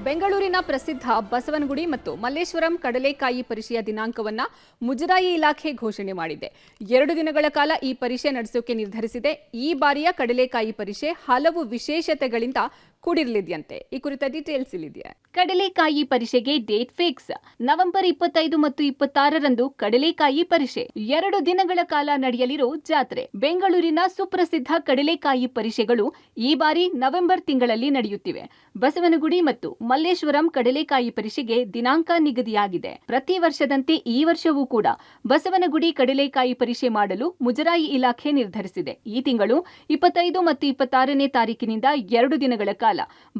ಬೆಂಗಳೂರಿನ ಪ್ರಸಿದ್ಧ ಬಸವನಗುಡಿ ಮತ್ತು ಮಲ್ಲೇಶ್ವರಂ ಕಡಲೆಕಾಯಿ ಪರಿಷೆಯ ದಿನಾಂಕವನ್ನು ಮುಜರಾಯಿ ಇಲಾಖೆ ಘೋಷಣೆ ಮಾಡಿದೆ. 2 ದಿನಗಳ ಕಾಲ ಈ ಪರಿಷೆ ನಡೆಸೋಕೆ ನಿರ್ಧರಿಸಿದೆ. ಈ ಬಾರಿಯ ಕಡಲೆಕಾಯಿ ಪರಿಷೆ ಹಲವು ವಿಶೇಷತೆಗಳಿಂದ ಕೂಡಿರಲಿದೆಯಂತೆ. ಈ ಕುರಿತ ಡೀಟೇಲ್ಸ್ ಇಲ್ಲಿದೆ. ಕಡಲೆಕಾಯಿ ಪರಿಷೆಗೆ ಡೇಟ್ ಫಿಕ್ಸ್. ನವೆಂಬರ್ 25 ಮತ್ತು 26ರಂದು ಕಡಲೆಕಾಯಿ ಪರಿಷೆ. 2 ದಿನಗಳ ಕಾಲ ನಡೆಯಲಿರೋ ಜಾತ್ರೆ. ಬೆಂಗಳೂರಿನ ಸುಪ್ರಸಿದ್ಧ ಕಡಲೆಕಾಯಿ ಪರಿಷೆಗಳು ಈ ಬಾರಿ ನವೆಂಬರ್ ತಿಂಗಳಲ್ಲಿ ನಡೆಯುತ್ತಿವೆ. ಬಸವನಗುಡಿ ಮತ್ತು ಮಲ್ಲೇಶ್ವರಂ ಕಡಲೆಕಾಯಿ ಪರಿಷೆಗೆ ದಿನಾಂಕ ನಿಗದಿಯಾಗಿದೆ. ಪ್ರತಿ ವರ್ಷದಂತೆ ಈ ವರ್ಷವೂ ಕೂಡ ಬಸವನಗುಡಿ ಕಡಲೆಕಾಯಿ ಪರಿಷೆ ಮಾಡಲು ಮುಜರಾಯಿ ಇಲಾಖೆ ನಿರ್ಧರಿಸಿದೆ. ಈ ತಿಂಗಳು 25 ಮತ್ತು 26ನೇ ತಾರೀಕಿನಿಂದ 2 ದಿನಗಳ ಕಾಲ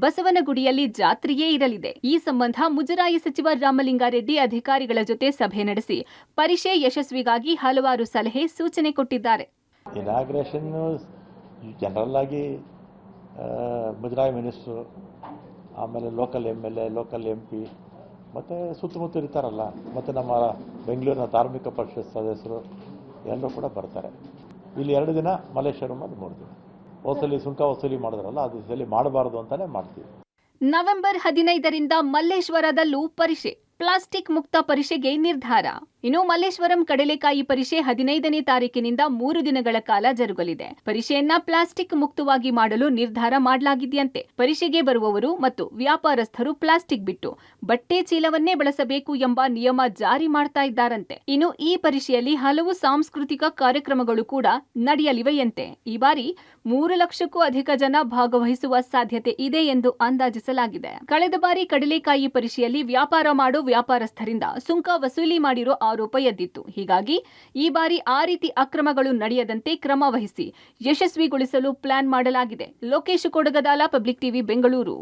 ಬಸವನಗುಡಿಯಲ್ಲಿ ಜಾತ್ರೆಯೇ ಇರಲಿದೆ. ಈ ಸಂಬಂಧ ಮುಜರಾಯಿ ಸಚಿವ ರಾಮಲಿಂಗಾರೆಡ್ಡಿ ಅಧಿಕಾರಿಗಳ ಜೊತೆ ಸಭೆ ನಡೆಸಿ ಪರಿಷೆ ಯಶಸ್ವಿಗಾಗಿ ಹಲವಾರು ಸಲಹೆ ಸೂಚನೆ ಕೊಟ್ಟಿದ್ದಾರೆ. ಇನಾಗ್ರೇಷನ್ ಜನರಲ್ ಆಗಿ ಮುಜರಾಯಿ ಮಿನಿಸ್ಟ್ರು, ಆಮೇಲೆ ಲೋಕಲ್ MLA, ಲೋಕಲ್ MP ಮತ್ತು ಸುತ್ತಮುತ್ತ ಇರ್ತಾರಲ್ಲ, ಮತ್ತು ನಮ್ಮ ಬೆಂಗಳೂರಿನ ಧಾರ್ಮಿಕ ಪರಿಷತ್ ಸದಸ್ಯರು ಎಲ್ಲರೂ ಕೂಡ ಬರ್ತಾರೆ. ಇಲ್ಲಿ 2 ದಿನ ಮಲ್ಲೇಶ್ವರಂ, ಅದು 3 ದಿನ. ಹೋಸಲಿ ಸುಂಕ ವಸೂಲಿ ಮಾಡಿದ್ರಲ್ಲ, ಅದು ಸಲಿ ಮಾಡಬಾರ್ದು ಅಂತಾನೆ ಮಾಡ್ತೀವಿ. ನವೆಂಬರ್ 15ರಿಂದ ಮಲ್ಲೇಶ್ವರದಲ್ಲೂ ಪರಿಷೆ. ಪ್ಲಾಸ್ಟಿಕ್ ಮುಕ್ತ ಪರಿಷೆಗೆ ನಿರ್ಧಾರ. ಇನ್ನು ಮಲ್ಲೇಶ್ವರಂ ಕಡಲೆಕಾಯಿ ಪರಿಷೆ 15ನೇ ತಾರೀಕಿನಿಂದ 3 ದಿನಗಳ ಕಾಲ ಜರುಗಲಿದೆ. ಪರಿಷೆಯನ್ನ ಪ್ಲಾಸ್ಟಿಕ್ ಮುಕ್ತವಾಗಿ ಮಾಡಲು ನಿರ್ಧಾರ ಮಾಡಲಾಗಿದೆಯಂತೆ. ಪರಿಷೆಗೆ ಬರುವವರು ಮತ್ತು ವ್ಯಾಪಾರಸ್ಥರು ಪ್ಲಾಸ್ಟಿಕ್ ಬಿಟ್ಟು ಬಟ್ಟೆ ಚೀಲವನ್ನೇ ಬಳಸಬೇಕು ಎಂಬ ನಿಯಮ ಜಾರಿ ಮಾಡ್ತಾ ಇದ್ದಾರಂತೆ. ಇನ್ನು ಈ ಪರಿಷೆಯಲ್ಲಿ ಹಲವು ಸಾಂಸ್ಕೃತಿಕ ಕಾರ್ಯಕ್ರಮಗಳು ಕೂಡ ನಡೆಯಲಿವೆಯಂತೆ. ಈ ಬಾರಿ 3 ಲಕ್ಷಕ್ಕೂ ಅಧಿಕ ಜನ ಭಾಗವಹಿಸುವ ಸಾಧ್ಯತೆ ಇದೆ ಎಂದು ಅಂದಾಜಿಸಲಾಗಿದೆ. ಕಳೆದ ಬಾರಿ ಕಡಲೆಕಾಯಿ ಪರಿಷೆಯಲ್ಲಿ ವ್ಯಾಪಾರ ಮಾಡೋ ವ್ಯಾಪಾರಸ್ಥರಿಂದ ಸುಂಕ ವಸೂಲಿ ಮಾಡಿರೋ ಆರೋಪ ಎದ್ದಿತ್ತು. ಹೀಗಾಗಿ ಈ ಬಾರಿ ಆ ರೀತಿ ಅಕ್ರಮಗಳು ನಡೆಯದಂತೆ ಕ್ರಮ ವಹಿಸಿ ಯಶಸ್ವಿಗೊಳಿಸಲು ಪ್ಲಾನ್ ಮಾಡಲಾಗಿದೆ. Lokesh Kodagadala, public TV, Bengaluru.